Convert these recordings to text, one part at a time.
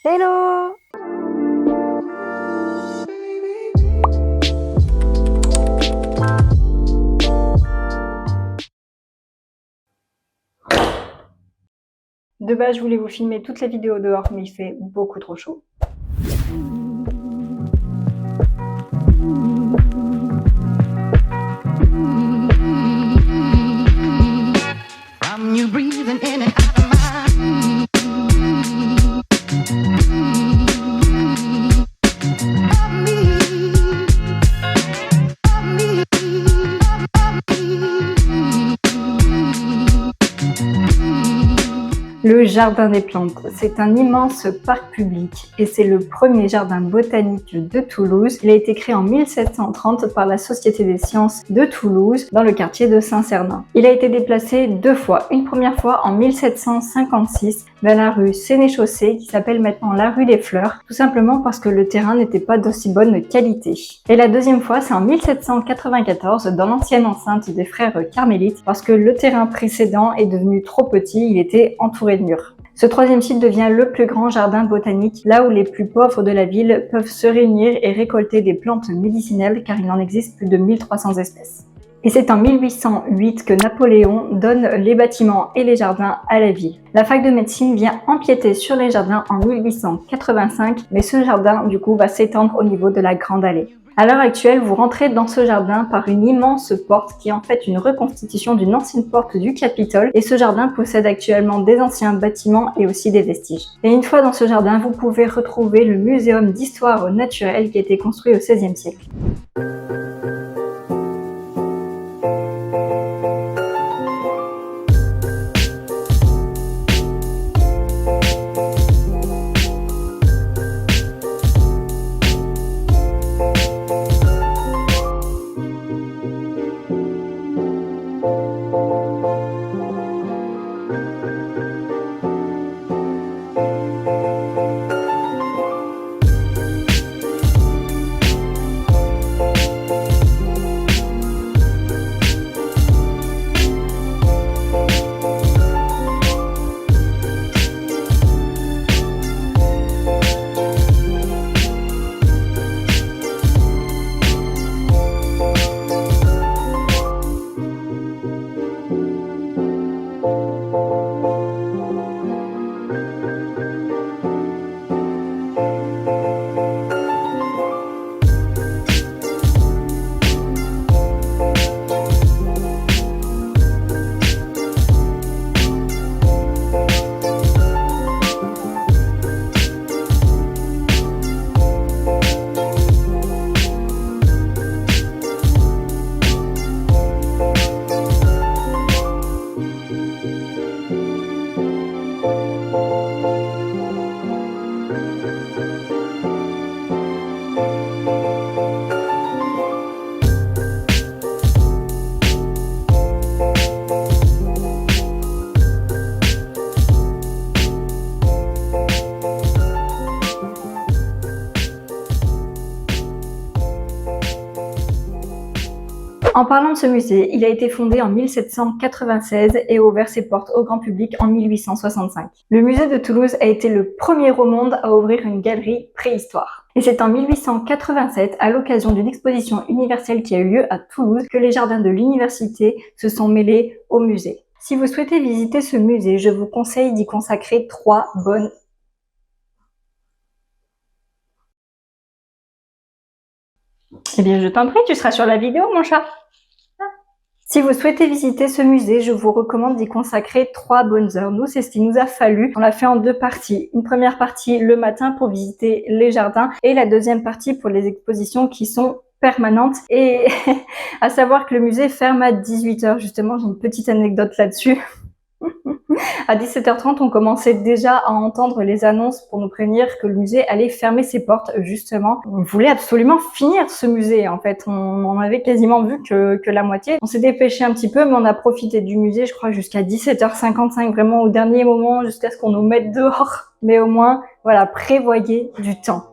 Hello! De base, je voulais vous filmer toutes les vidéos dehors, mais il fait beaucoup trop chaud. Le Jardin des Plantes, c'est un immense parc public et c'est le premier jardin botanique de Toulouse. Il a été créé en 1730 par la Société des sciences de Toulouse dans le quartier de Saint-Cernin. Il a été déplacé deux fois, une première fois en 1756 vers la rue Sénéchaussée qui s'appelle maintenant la rue des Fleurs, tout simplement parce que le terrain n'était pas d'aussi bonne qualité. Et la deuxième fois, c'est en 1794 dans l'ancienne enceinte des frères carmélites parce que le terrain précédent est devenu trop petit, il était entouré de murs. Ce troisième site devient le plus grand jardin botanique, là où les plus pauvres de la ville peuvent se réunir et récolter des plantes médicinales car il en existe plus de 1300 espèces. Et c'est en 1808 que Napoléon donne les bâtiments et les jardins à la ville. La fac de médecine vient empiéter sur les jardins en 1885, mais ce jardin du coup va s'étendre au niveau de la Grande Allée. À l'heure actuelle, vous rentrez dans ce jardin par une immense porte qui est en fait une reconstitution d'une ancienne porte du Capitole et ce jardin possède actuellement des anciens bâtiments et aussi des vestiges. Et une fois dans ce jardin, vous pouvez retrouver le muséum d'histoire naturelle qui a été construit au XVIe siècle. En parlant de ce musée, il a été fondé en 1796 et a ouvert ses portes au grand public en 1865. Le musée de Toulouse a été le premier au monde à ouvrir une galerie préhistoire. Et c'est en 1887, à l'occasion d'une exposition universelle qui a eu lieu à Toulouse, que les jardins de l'université se sont mêlés au musée. Si vous souhaitez visiter ce musée, je vous conseille d'y consacrer 3 bonnes... Eh bien, je t'en prie, tu seras sur la vidéo, mon chat. Si vous souhaitez visiter ce musée, je vous recommande d'y consacrer 3 bonnes heures. Nous, c'est ce qu'il nous a fallu. On l'a fait en 2 parties. Une première partie le matin pour visiter les jardins et la deuxième partie pour les expositions qui sont permanentes. Et à savoir que le musée ferme à 18h. Justement, j'ai une petite anecdote là-dessus. À 17h30, on commençait déjà à entendre les annonces pour nous prévenir que le musée allait fermer ses portes, justement. On voulait absolument finir ce musée, en fait. On en avait quasiment vu que la moitié. On s'est dépêché un petit peu, mais on a profité du musée, je crois, jusqu'à 17h55, vraiment au dernier moment, jusqu'à ce qu'on nous mette dehors. Mais au moins, voilà, prévoyez du temps.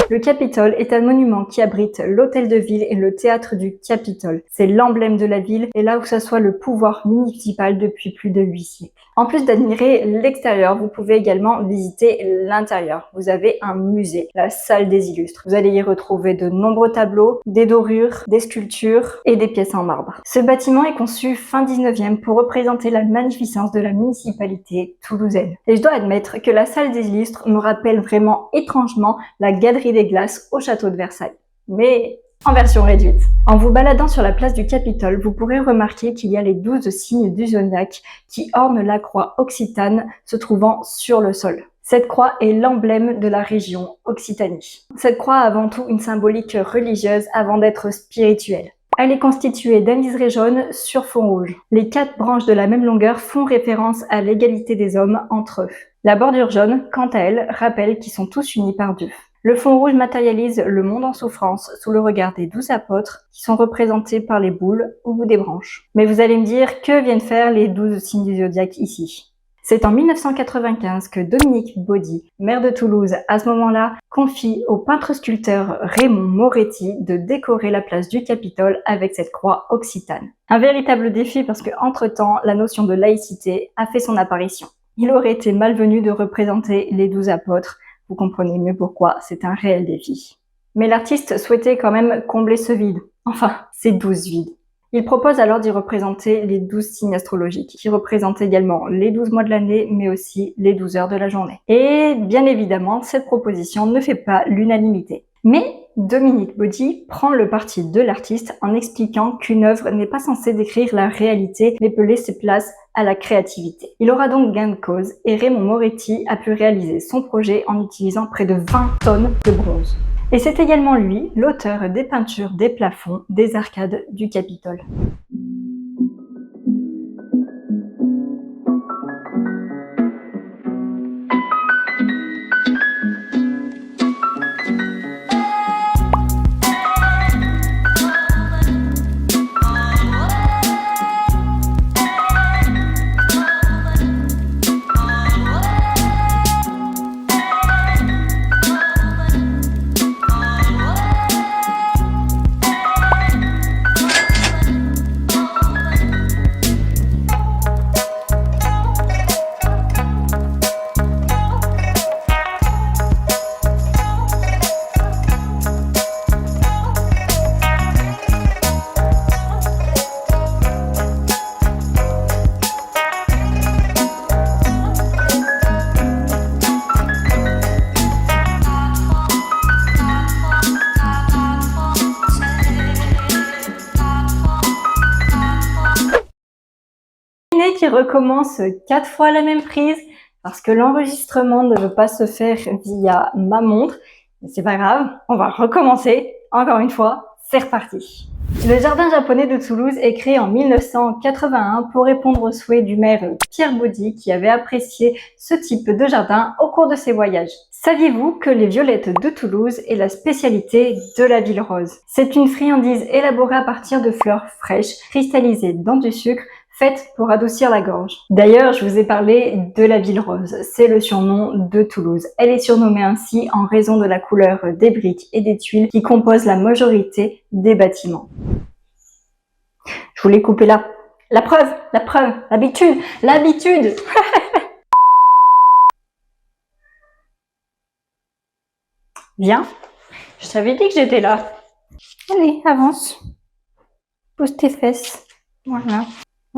Le Capitole est un monument qui abrite l'hôtel de ville et le théâtre du Capitole. C'est l'emblème de la ville et là où s'assoit le pouvoir municipal depuis plus de 8 siècles. En plus d'admirer l'extérieur, vous pouvez également visiter l'intérieur. Vous avez un musée, la salle des illustres. Vous allez y retrouver de nombreux tableaux, des dorures, des sculptures et des pièces en marbre. Ce bâtiment est conçu fin 19e pour représenter la magnificence de la municipalité toulousaine. Et je dois admettre que la salle des illustres me rappelle vraiment étrangement la galerie des glaces au château de Versailles. Mais en version réduite. En vous baladant sur la place du Capitole, vous pourrez remarquer qu'il y a les 12 signes du zodiaque qui ornent la croix occitane se trouvant sur le sol. Cette croix est l'emblème de la région Occitanie. Cette croix a avant tout une symbolique religieuse avant d'être spirituelle. Elle est constituée d'un liseré jaune sur fond rouge. Les 4 branches de la même longueur font référence à l'égalité des hommes entre eux. La bordure jaune, quant à elle, rappelle qu'ils sont tous unis par Dieu. Le fond rouge matérialise le monde en souffrance sous le regard des 12 apôtres qui sont représentés par les boules au bout des branches. Mais vous allez me dire, que viennent faire les 12 signes du zodiaque ici ? C'est en 1995 que Dominique Baudy, maire de Toulouse à ce moment-là, confie au peintre-sculpteur Raymond Moretti de décorer la place du Capitole avec cette croix occitane. Un véritable défi parce que, entre-temps, la notion de laïcité a fait son apparition. Il aurait été malvenu de représenter les 12 apôtres. Vous comprenez mieux pourquoi c'est un réel défi. Mais l'artiste souhaitait quand même combler ce vide. Enfin, ces 12 vides. Il propose alors d'y représenter les 12 signes astrologiques, qui représentent également les 12 mois de l'année, mais aussi les 12 heures de la journée. Et bien évidemment, cette proposition ne fait pas l'unanimité. Mais Dominique Baudy prend le parti de l'artiste en expliquant qu'une œuvre n'est pas censée décrire la réalité, mais peut laisser place à la créativité. Il aura donc gain de cause et Raymond Moretti a pu réaliser son projet en utilisant près de 20 tonnes de bronze. Et c'est également lui, l'auteur des peintures des plafonds des arcades du Capitole. Qui recommence 4 fois la même prise parce que l'enregistrement ne veut pas se faire via ma montre. Mais c'est pas grave, on va recommencer. Encore une fois, c'est reparti. Le jardin japonais de Toulouse est créé en 1981 pour répondre aux souhaits du maire Pierre Baudy qui avait apprécié ce type de jardin au cours de ses voyages. Saviez-vous que les violettes de Toulouse est la spécialité de la ville rose? C'est une friandise élaborée à partir de fleurs fraîches, cristallisées dans du sucre, faite pour adoucir la gorge. D'ailleurs, je vous ai parlé de la ville rose, c'est le surnom de Toulouse. Elle est surnommée ainsi en raison de la couleur des briques et des tuiles qui composent la majorité des bâtiments. Je voulais couper la preuve, l'habitude. Viens, je t'avais dit que j'étais là. Allez, avance. Pose tes fesses. Voilà.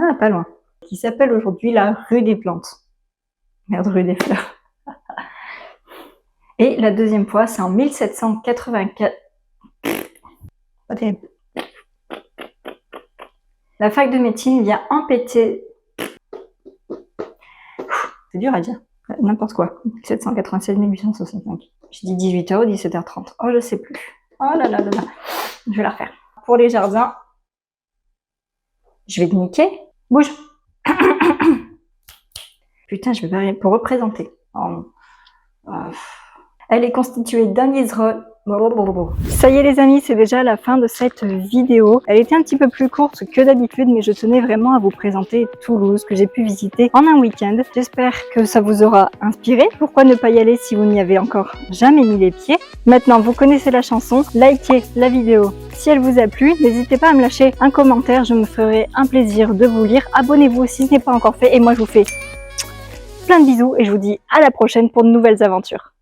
Ah, pas loin. Qui s'appelle aujourd'hui la rue des plantes. Merde, rue des fleurs. Et la deuxième fois, c'est en 1784. Pas terrible. La fac de médecine vient empêter... C'est dur à dire. N'importe quoi. 1796-1865. Je dis 18h ou 17h30. Oh, je sais plus. Oh là là là là. Je vais la refaire. Pour les jardins, je vais te niquer. Bouge. Putain, je vais pas pour représenter. Oh. Elle est constituée d'un liseré... Ça y est les amis, c'est déjà la fin de cette vidéo. Elle était un petit peu plus courte que d'habitude, mais je tenais vraiment à vous présenter Toulouse que j'ai pu visiter en un week-end. J'espère que ça vous aura inspiré. Pourquoi ne pas y aller si vous n'y avez encore jamais mis les pieds? Maintenant, vous connaissez la chanson, likez la vidéo si elle vous a plu. N'hésitez pas à me lâcher un commentaire, je me ferai un plaisir de vous lire. Abonnez-vous si ce n'est pas encore fait et moi je vous fais plein de bisous et je vous dis à la prochaine pour de nouvelles aventures.